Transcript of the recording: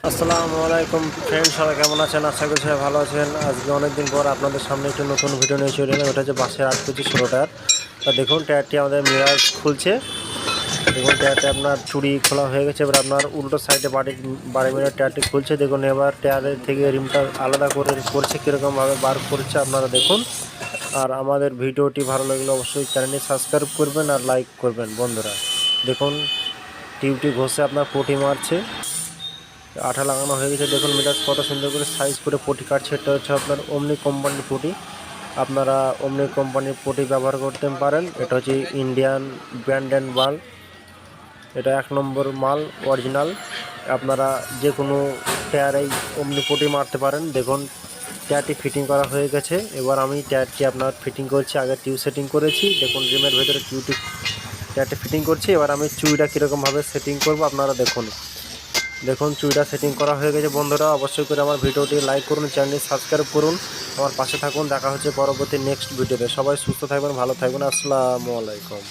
আসসালামু আলাইকুম ফ্রেন্ড, সবাই কেমন আছেন? আশা করি সবাই ভালো আছেন। আজকে অনেকদিন পর আপনাদের সামনে একটি নতুন ভিডিও নিয়ে চলে এলাম। এটা হচ্ছে বাসের 8 কেজি 16 টায়ার। তা দেখুন টায়ারটি আমাদের মিরাজ খুলছে। দেখুন টায়ারটি আপনার চুড়ি খোলা হয়ে গেছে। এবার আপনার উল্টো সাইডে বাড়ি মেরে টায়ারটি খুলছে। দেখুন এবার টায়ারের থেকে রিমটা আলাদা করছে, কীরকমভাবে বার করছে আপনারা দেখুন। আর আমাদের ভিডিওটি ভালো লাগলে অবশ্যই চ্যানেলটি সাবস্ক্রাইব করবেন আর লাইক করবেন বন্ধুরা। দেখুন টিউবটি ঘষে আপনার পটি মারছে, আঠা লাগানো হয়ে গেছে। দেখুন মিরাজ কত সুন্দর করে সাইজ করে পটি কাটছে। এটা হচ্ছে আপনার ওমনি কোম্পানির পটি। আপনারা ওমনি কোম্পানির পটি ব্যবহার করতে পারেন। এটা হচ্ছে ইন্ডিয়ান ব্র্যান্ড অ্যান্ড মাল, এটা 1 নম্বর মাল, অরিজিনাল। আপনারা যে কোনো টায়ারেই ওমনি পটি মারতে পারেন। দেখুন টায়ারটি ফিটিং করা হয়ে গেছে। এবার আমি টায়ারটি আপনার ফিটিং করছি। আগে টিউব সেটিং করেছি, দেখুন রিমের ভেতরে টায়ারটি ফিটিং করছি। এবার আমি চুইটা কীরকমভাবে সেটিং করব আপনারা দেখুন। দেখুন চুইটা সেটিং করা হয়ে গেছে বন্ধুরা। অবশ্যই করে আমার ভিডিওটি লাইক করুন, চ্যানেলটি সাবস্ক্রাইব করুন, আমার পাশে থাকুন। দেখা হচ্ছে পরবর্তী নেক্সট ভিডিওতে। সবাই সুস্থ থাকবেন, ভালো থাকবেন। আসসালামু আলাইকুম।